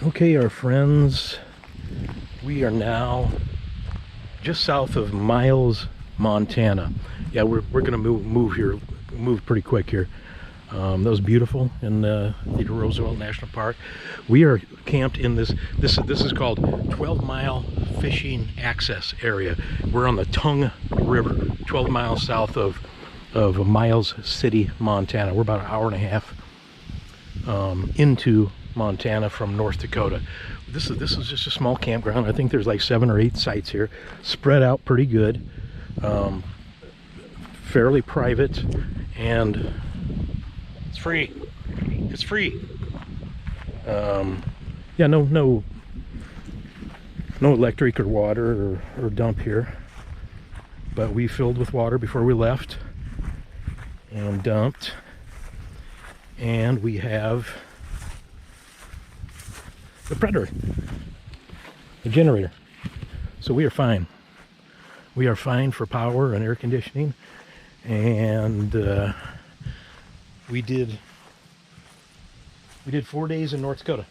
Okay, our friends, we are now just south of Miles, Montana. Yeah, we're gonna move pretty quick here. That was beautiful in Theodore Roosevelt National Park. We are camped in this is called 12-mile fishing access area. We're on the Tongue River, 12 miles south of Miles City, Montana. We're about an hour and a half into Montana from North Dakota. This is just a small campground. I think there's like 7 or 8 sites here, spread out pretty good, fairly private, and it's free. It's free. Yeah, no electric or water or dump here, but we filled with water before we left and dumped, and we have the Predator, the generator. So we are fine. We are fine for power and air conditioning, and we did 4 days in North Dakota.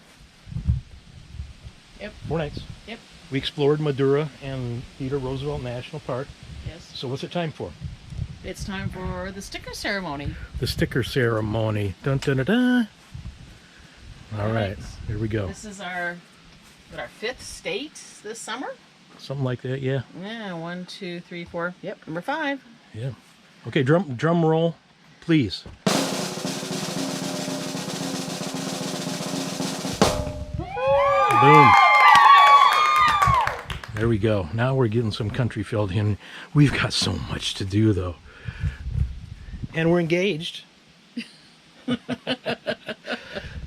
Yep. 4 nights. Yep. We explored Madura and Theodore Roosevelt National Park. Yes. So what's it time for? It's time for the sticker ceremony. The sticker ceremony. Dun dun dun dun. All right, here we go. This is our 5th state this summer. Something like that, yeah. Yeah, 1, 2, 3, 4. Yep, number 5. Yeah. Okay, drum roll, please. Boom. There we go. Now we're getting some country filled in. We've got so much to do though. And we're engaged.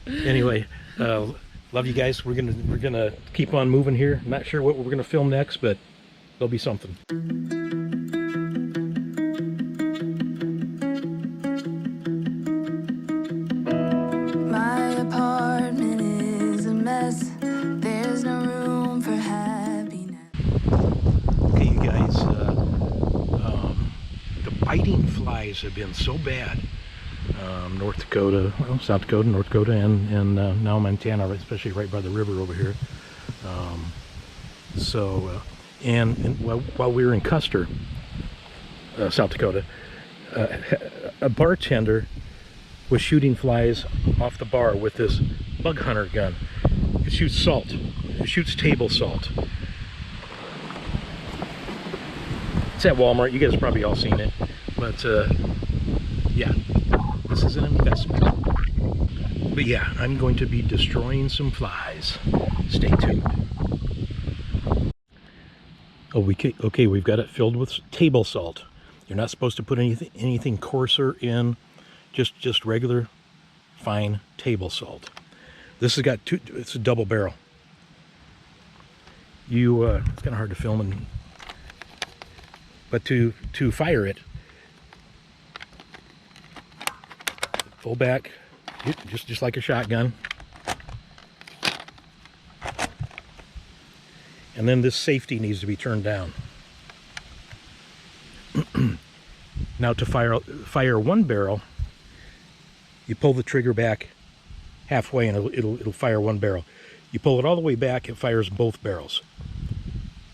Anyway, love you guys. We're gonna keep on moving here. I'm not sure what we're gonna film next, but there'll be something. My apartment is a mess. There's no room for happiness. Okay, you guys, the biting flies have been so bad. North Dakota, well, South Dakota, North Dakota, and now Montana, especially right by the river over here. While we were in Custers, South Dakota, a bartender was shooting flies off the bar with this bug hunter gun. It shoots salt. It shoots table salt. It's at Walmart. You guys have probably all seen it, but yeah, this is an investment. But yeah, I'm going to be destroying some flies. Stay tuned. Oh, okay, we've got it filled with table salt. You're not supposed to put anything coarser in, just regular fine table salt. This has got it's a double barrel. It's kind of hard to film, but to fire it, full back, just like a shotgun. And then this safety needs to be turned down. Now to fire one barrel, you pull the trigger back halfway and it'll fire one barrel. You pull it all the way back, it fires both barrels.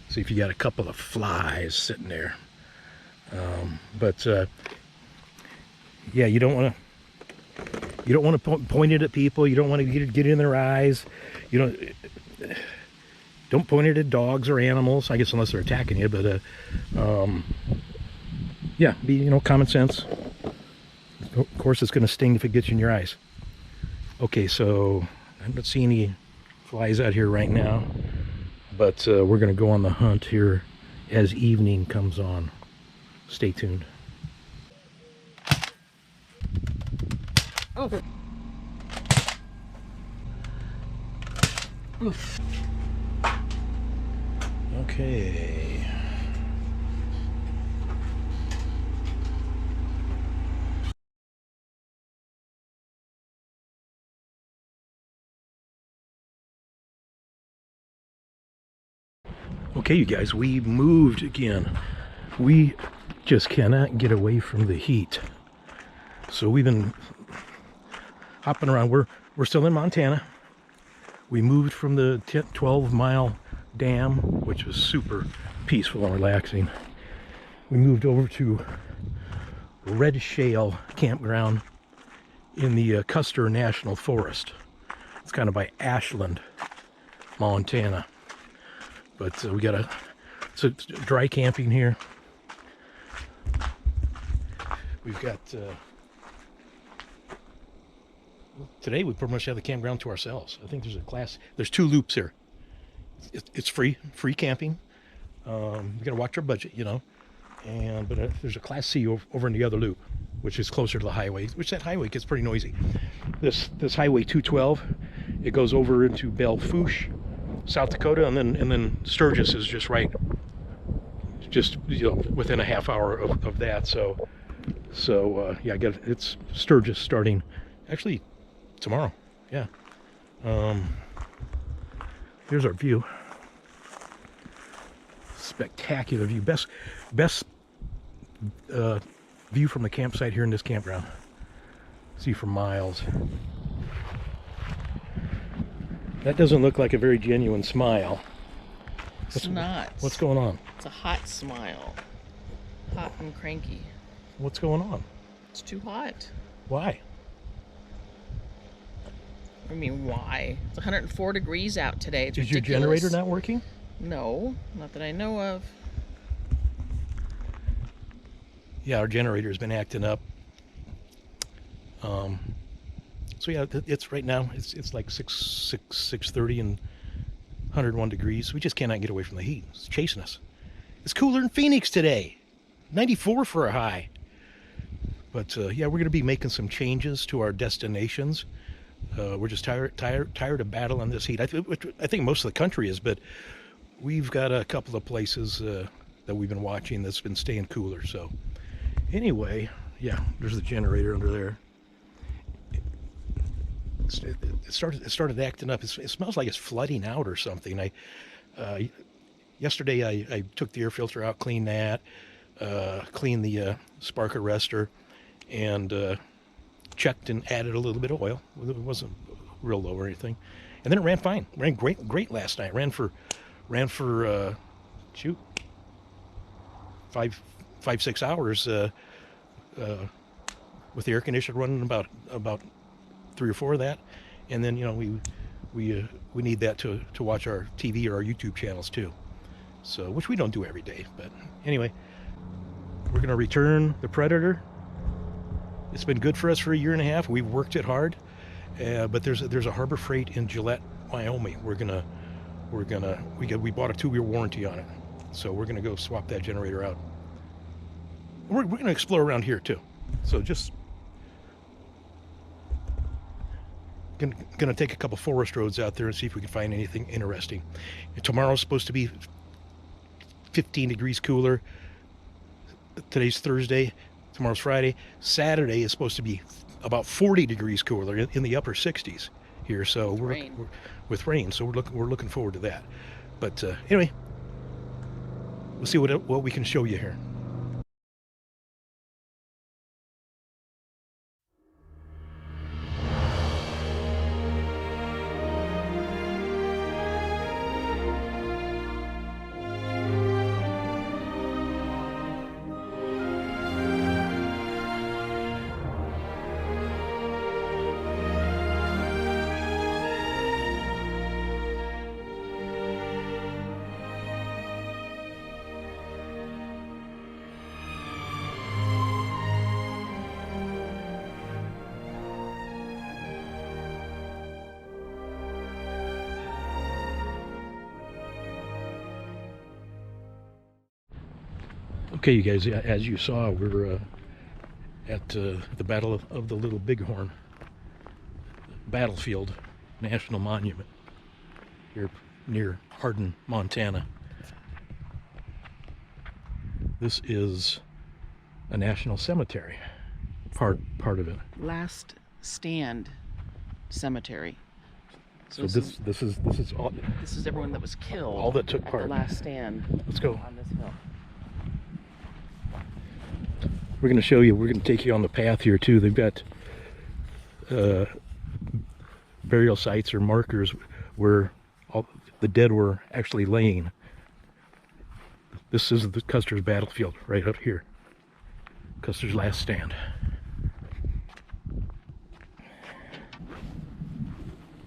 See if you got a couple of flies sitting there. Yeah, you don't want to point it at people. You don't want to get in their eyes. Don't point it at dogs or animals, I guess, unless they're attacking you. But yeah, be common sense. Of course, it's going to sting if it gets you in your eyes. Okay, so I don't see any flies out here right now, but we're going to go on the hunt here as evening comes on. Stay tuned. Oh. Oof. Okay. Okay, you guys, we moved again. We just cannot get away from the heat. So we've been hopping around. We're still in Montana. We moved from the 12-mile dam, which was super peaceful and relaxing. We moved over to Red Shale Campground in the Custer National Forest. It's kind of by Ashland, Montana. But we got it's dry camping here. We've got, today we pretty much have the campground to ourselves. I think there's 2 loops here. It's free camping. We gotta watch our budget, you know. But there's a Class C over in the other loop, which is closer to the highway, which that highway gets pretty noisy. This Highway 212, it goes over into Belle Fourche, South Dakota, and then Sturgis is just right, within a half hour of that. So yeah, it's Sturgis starting actually tomorrow. Yeah. Here's our view. Spectacular view. Best view from the campsite here in this campground. See for miles. That doesn't look like a very genuine smile. It's not. What's going on? It's a hot smile. Hot and cranky. What's going on? It's too hot. Why? I mean, why? It's 104 degrees out today. It's Is ridiculous. your generator not working? No, not that I know of. Yeah, our generator's been acting up. So yeah, it's right now. It's like 6:30 and 101 degrees. We just cannot get away from the heat. It's chasing us. It's cooler in Phoenix today. 94 for a high. But yeah, we're going to be making some changes to our destinations. We're just tired of battling this heat. I think most of the country is, but we've got a couple of places that we've been watching that's been staying cooler. So anyway, yeah, there's the generator under there. It started acting up. It smells like it's flooding out or something. Yesterday I took the air filter out, cleaned that, cleaned the spark arrestor, and checked and added a little bit of oil. It wasn't real low or anything, and then it ran fine. Ran great last night. Ran for 5-6 hours with the air conditioner running about 3 or 4 of that, and then we need that to watch our TV or our YouTube channels too. So, which we don't do every day, but anyway, we're gonna return the Predator. It's been good for us for 1.5 years. We've worked it hard, but there's a Harbor Freight in Gillette, Wyoming. We bought a 2-year warranty on it, so we're gonna go swap that generator out. We're gonna explore around here too. So just gonna take a couple forest roads out there and see if we can find anything interesting. And tomorrow's supposed to be 15 degrees cooler. Today's Thursday. Tomorrow's Friday. Saturday is supposed to be about 40 degrees cooler in the upper 60s here. So we're with rain. So we're looking forward to that. But anyway, we'll see what we can show you here. Okay, you guys, as you saw, we're at the Battle of the Little Bighorn Battlefield National Monument here near Hardin, Montana. This is a national cemetery, part of it. Last Stand Cemetery. So this is all. This is everyone that was killed. All that took at part. The Last Stand. Let's go. On this hill. We're going to show you. We're going to take you on the path here too. They've got burial sites or markers where all the dead were actually laying. This is the Custers battlefield right up here. Custers' last stand.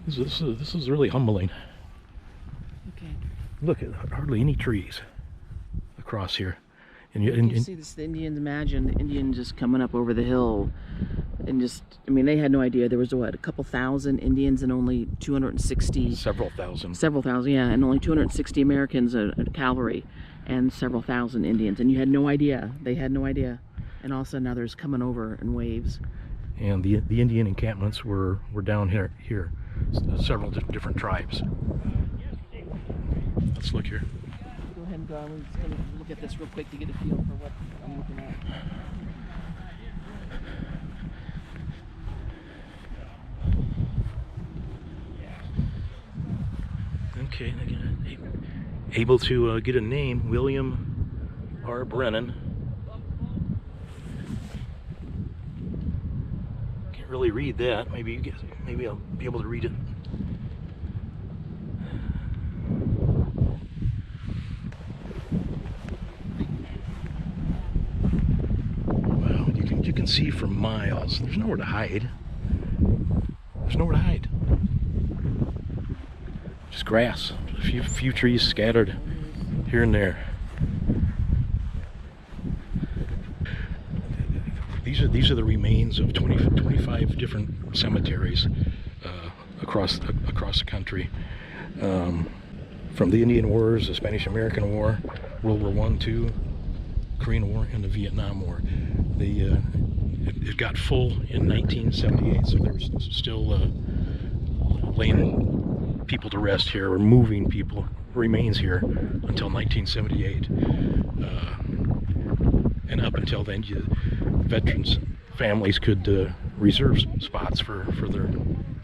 This is really humbling. Okay. Look at hardly any trees across here. And You see this, the Indians, imagine the Indians just coming up over the hill and just, I mean, they had no idea. There was, what, a couple thousand Indians and only 260. several thousand. Several thousand, yeah, and only 260 Americans, cavalry, and several thousand Indians. And you had no idea. They had no idea. And all of a sudden others coming over in waves. And the Indian encampments were down here. Several different tribes. Let's look here. Go ahead and go. I'm just going to look at this real quick to get a feel for what I'm looking at. Okay, able to get a name, William R. Brennan. Can't really read that. Maybe I'll be able to read it. Wow, you can see for miles. There's nowhere to hide. There's nowhere to hide. Just grass, a few trees scattered here and there. These are the remains of 25 different cemeteries across the country, from the Indian Wars, the Spanish-American War, World War I, II, Korean War, and the Vietnam War. It got full in 1978, so there was still laying people to rest here, or moving people remains here until 1978, and up until then, veterans families could reserve spots for their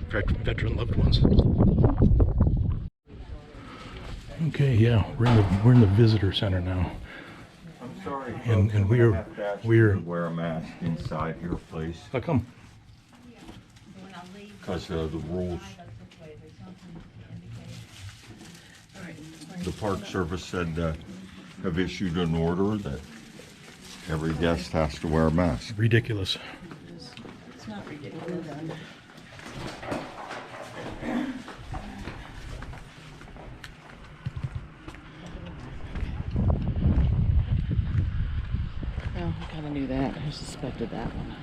veteran loved ones. Okay, yeah, we're in the visitor center now. I'm sorry, and folks, we're have to ask you to wear a mask inside here, please, How come? because of the rules. The Park Service said have issued an order that every guest has to wear a mask. Ridiculous. It's not ridiculous. Well, I kind of knew that. I suspected that one.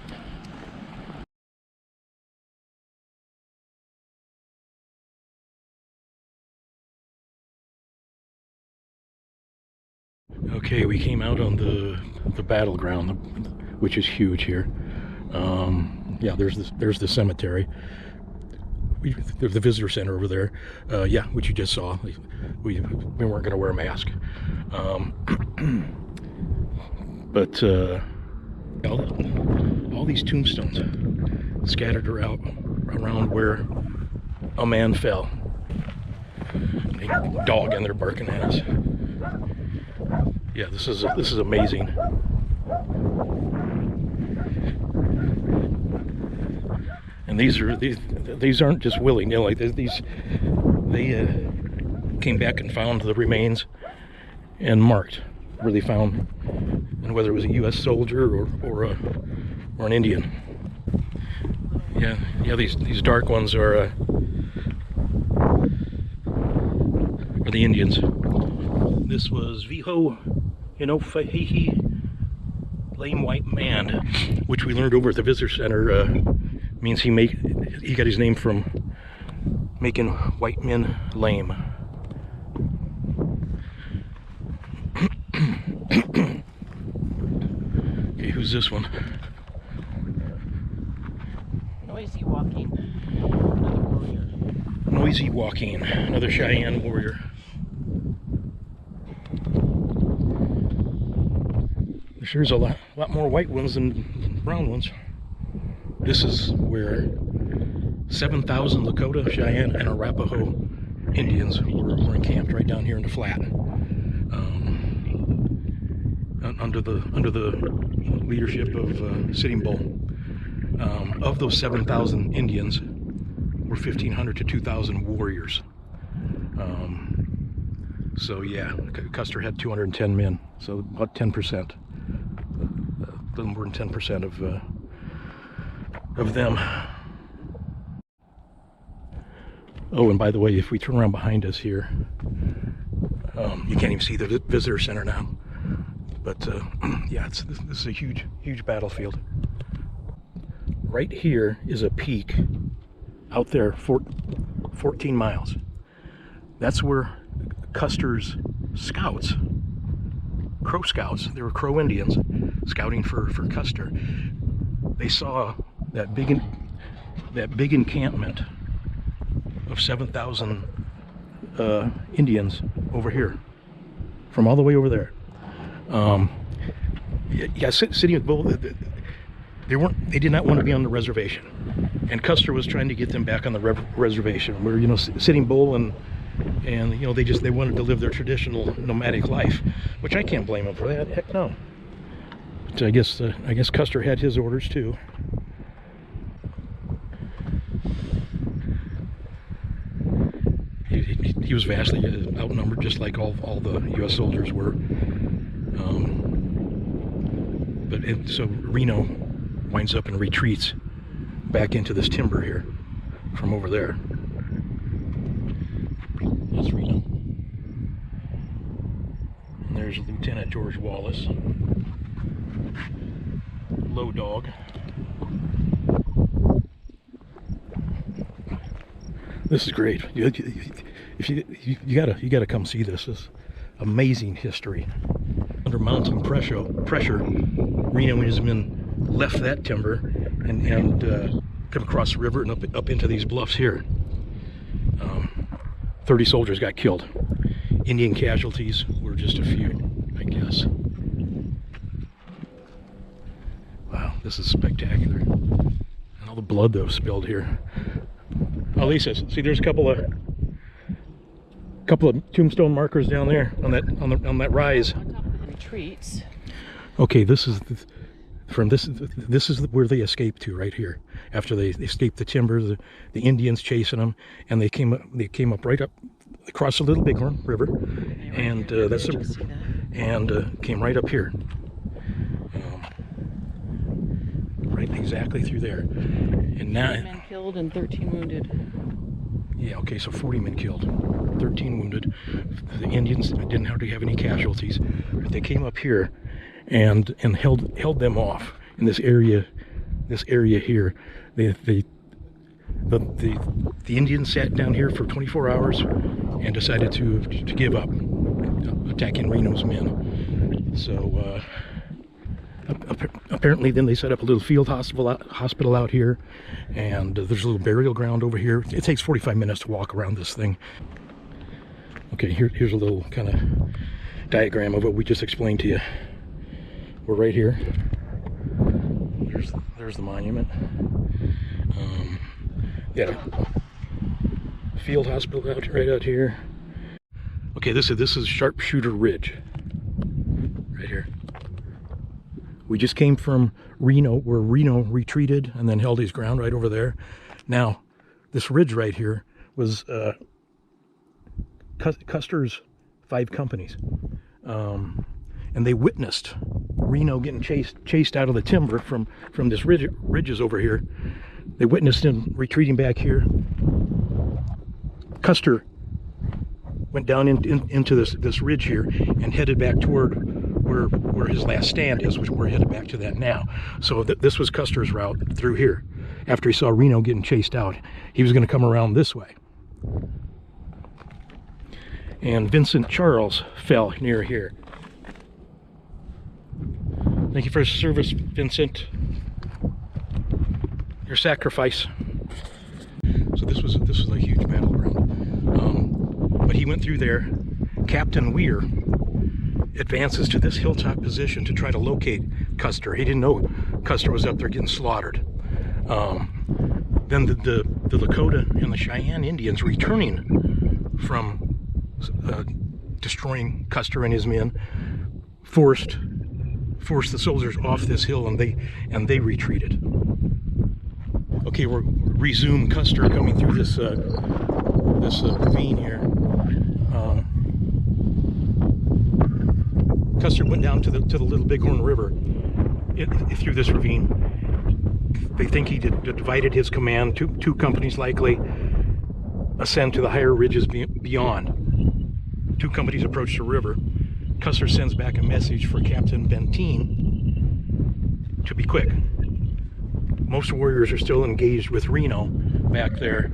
Okay, we came out on the Battleground, which is huge here. Yeah, there's the cemetery. There's the visitor center over there. Yeah, which you just saw. We weren't going to wear a mask, but all these tombstones scattered around where a man fell. A dog in there barking at us. Yeah, this is amazing. And these aren't just willy-nilly. They came back and found the remains and marked where they found, and whether it was a U.S. soldier or an Indian. Yeah, these dark ones are the Indians. This was Viho Inofahihi, lame white man, which we learned over at the visitor center means he got his name from making white men lame. Okay, who's this one? Noisy walking. Another warrior. Noisy walking, another Cheyenne warrior. There's a lot more white ones than brown ones. This is where 7,000 Lakota, Cheyenne, and Arapaho Indians were encamped right down here in the flat, under the leadership of Sitting Bull. Of those 7,000 Indians, were 1,500 to 2,000 warriors. So yeah, Custer had 210 men, so about 10%, a little more than 10% of them. Oh, and by the way, if we turn around behind us here, you can't even see the visitor center now. But yeah, this is a huge battlefield. Right here is a peak out there, 14 miles. That's where Custer's scouts, Crow scouts, they were Crow Indians scouting for Custer. They saw that big encampment of 7,000 Indians over here, from all the way over there. Yeah, Sitting with Bull, they did not want to be on the reservation, and Custer was trying to get them back on the reservation, where, you know, Sitting Bull and you know, they wanted to live their traditional nomadic life, which I can't blame them for that. Heck no. But I guess Custer had his orders too. He was vastly outnumbered, just like all the U.S. soldiers were. So Reno winds up and retreats back into this timber here from over there. That's Reno. And there's Lieutenant George Wallace. Low Dog. This is great. If you gotta come see this. This is amazing history. Under mounting pressure, Reno and his men left that timber and come across the river and up into these bluffs here. 30 soldiers got killed. Indian casualties were just a few, I guess. Wow, this is spectacular. And all the blood that was spilled here. Oh, Lisa, see, there's a couple of tombstone markers down there on that rise. On top of the retreats. Okay, this is where they escaped to, right here. After they escaped the timber, the Indians chasing them, and they came up right up across the Little Bighorn River, and came right up here, right exactly through there. And now 9 men killed and 13 wounded. Yeah, okay, so 40 men killed, 13 wounded. The Indians didn't hardly have any casualties, but they came up here and held them off in this area here. The Indians sat down here for 24 hours and decided to give up attacking Reno's men. So apparently then they set up a little field hospital out here, and there's a little burial ground over here. It takes 45 minutes to walk around this thing. Okay, here's a little kind of diagram of what we just explained to you. We're right here. There's the monument. Yeah, field hospital right out here. Okay, this is Sharpshooter Ridge, right here. We just came from Reno, where Reno retreated and then held his ground right over there. Now, this ridge right here was Custer's 5 companies, and they witnessed Reno getting chased out of the timber from this ridges over here. They witnessed him retreating back here. Custer went down into this ridge here and headed back toward where his last stand is, which we're headed back to that now. So this was Custer's route through here. After he saw Reno getting chased out, he was going to come around this way. And Vincent Charles fell near here. Thank you for your service, Vincent. Your sacrifice. So this was a huge battleground. But he went through there. Captain Weir advances to this hilltop position to try to locate Custer. He didn't know Custer was up there getting slaughtered. Then the Lakota and the Cheyenne Indians, returning from destroying Custer and his men, forced the soldiers off this hill, and they retreated. Okay, we'll resume Custer coming through this ravine here, Custer went down to the little Bighorn River through this ravine. They think he divided his command. Two companies likely ascend to the higher ridges beyond. Two companies approach the river. Custer sends back a message for Captain Benteen to be quick. Most warriors are still engaged with Reno back there.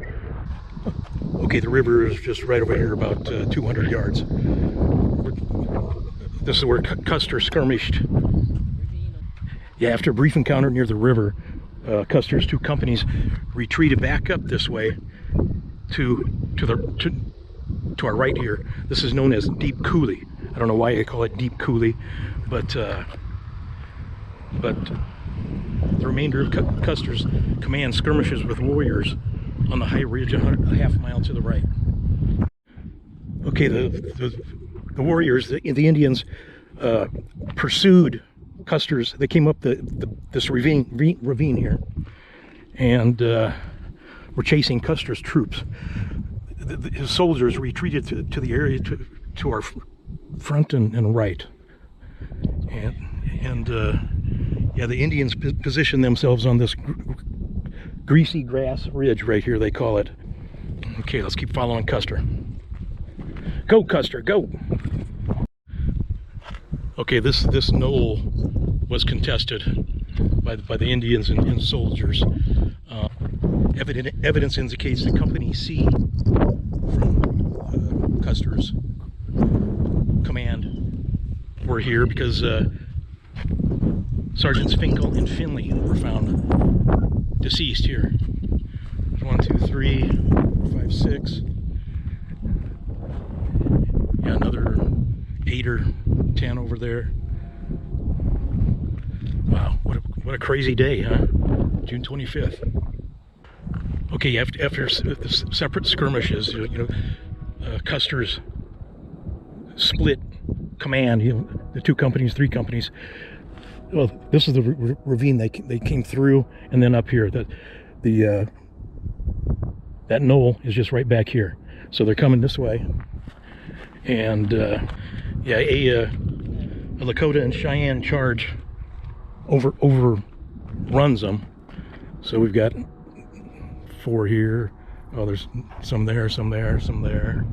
Okay, the river is just right over here, about 200 yards. This is where Custer skirmished. Yeah, after a brief encounter near the river, Custer's two companies retreated back up this way to our right here. This is known as Deep Coulee. I don't know why I call it Deep Coulee, but the remainder of Custer's command skirmishes with warriors on the high ridge a half mile to the right. Okay, the warriors, the Indians, pursued Custer's. They came up this ravine here, and were chasing Custer's troops. His soldiers retreated to the area to our front and right, and yeah, the Indians positioned themselves on this greasy grass ridge right here, they call it. Okay, let's keep following Custer. Go, Custer, go! Okay, this knoll was contested by the Indians and soldiers. Evidence indicates the Company C from Custer's command were here because Sergeants Finkel and Finley were found deceased here. 1, 2, 3, 4, 5, 6. Yeah, another 8 or 10 over there. Wow, what a crazy day, huh? June 25th. Okay, after separate skirmishes, Custer's split command. The two companies, three companies. Well, this is the ravine they came through, and then up here. That knoll is just right back here. So they're coming this way, and yeah, a Lakota and Cheyenne charge overruns them. So we've got 4 here. Oh, there's some there, some there, some there.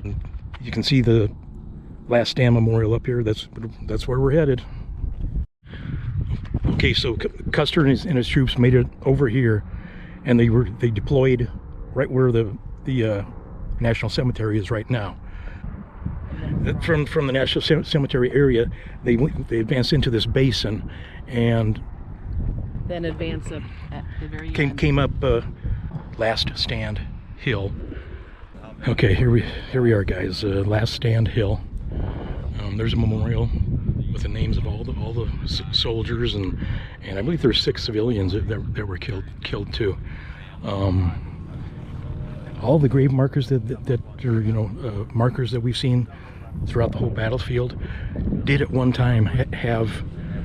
And you can see the Last Stand Memorial up here. That's where we're headed. Okay, so Custer and his troops made it over here, and they deployed right where the National Cemetery is right now. From the National Cemetery area, they advanced into this basin, and Then advance up at the very end. came up Last Stand Hill. Okay, here we are, guys. Last Stand Hill. There's a memorial with the names of all the soldiers, and I believe there's 6 civilians that were killed too. All the grave markers that are markers that we've seen throughout the whole battlefield did at one time have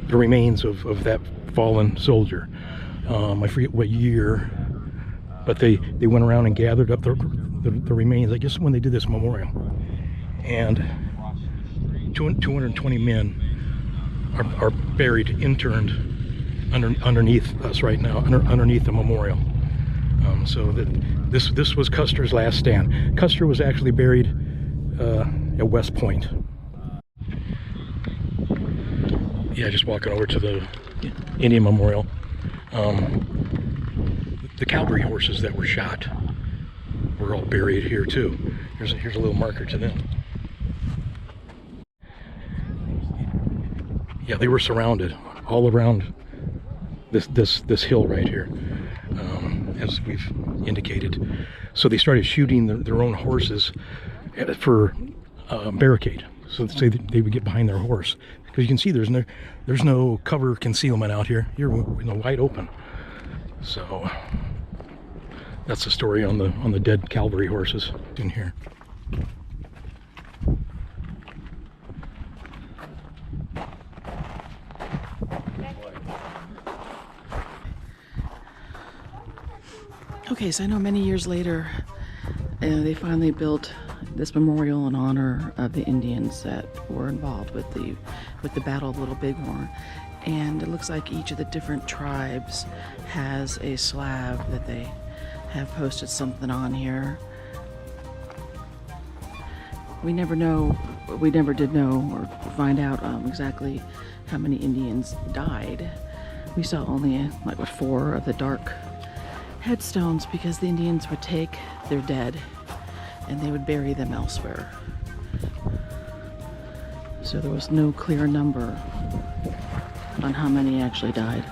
the remains of that fallen soldier. I forget what year, but they went around and gathered up the remains, I guess, when they did this memorial. And 220 men are buried, interned underneath us right now, underneath the memorial. So this was Custer's last stand. Custer was actually buried at West Point. Yeah, just walking over to the Indian Memorial. The cavalry horses that were shot were all buried here too. Here's a little marker to them. Yeah, they were surrounded all around this hill right here, as we've indicated. So they started shooting their own horses for barricade, so they would get behind their horse. Because you can see there's no cover concealment out here. You're wide open. So that's the story on the dead cavalry horses in here. Okay, so I know many years later, they finally built this memorial in honor of the Indians that were involved with the Battle of Little Bighorn. And it looks like each of the different tribes has a slab that they have posted something on here. We never did know or find out exactly how many Indians died. We saw only like 4 of the dark headstones because the Indians would take their dead and they would bury them elsewhere. So there was no clear number on how many actually died.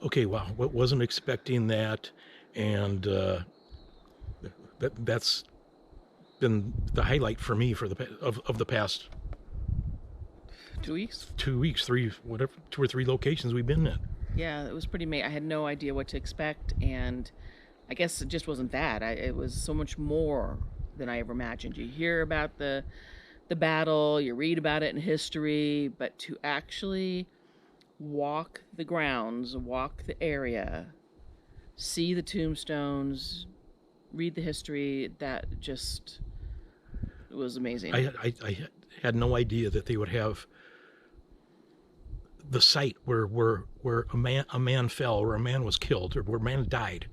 Okay, wow, wasn't expecting that, and that's been the highlight for me for the past 2 weeks? 2 weeks, 3 whatever, 2 or 3 locations we've been at. Yeah, it was pretty amazing. I had no idea what to expect, and I guess it just wasn't that. It was so much more than I ever imagined. You hear about the battle, you read about it in history, but to actually walk the grounds, walk the area, see the tombstones, read the history, that just was amazing. I had no idea that they would have the site where a man fell, or a man was killed, or where a man died.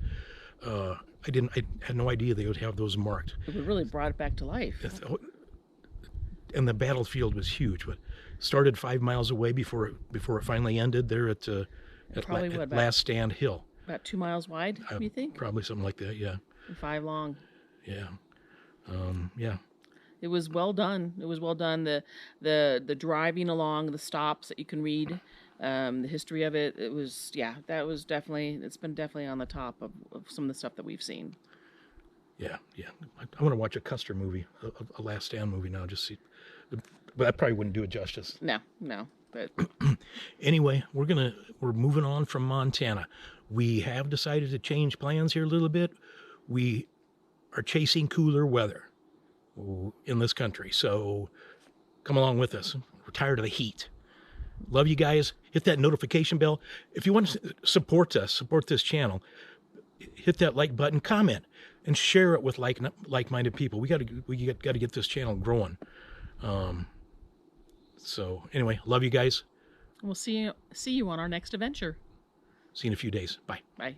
I had no idea they would have those marked. It really brought it back to life. And the battlefield was huge, but started 5 miles away before it finally ended there at Last Stand Hill. About 2 miles wide, you think? Probably something like that, yeah. And 5 long. Yeah. Yeah. It was well done. It was well done. The driving along, the stops that you can read, the history of it. It was, yeah, it's been definitely on the top of some of the stuff that we've seen. Yeah, yeah. I want to watch a Custer movie, a Last Stand movie now, just see. But I probably wouldn't do it justice. No. But anyway, we're moving on from Montana. We have decided to change plans here a little bit. We are chasing cooler weather in this country, so come along with us. We're tired of the heat. Love you guys. Hit that notification bell. If you want to support this channel, hit that like button, comment, and share it with like-minded people. We got to get this channel growing. So anyway, love you guys. we'll see you on our next adventure. See you in a few days. Bye. Bye.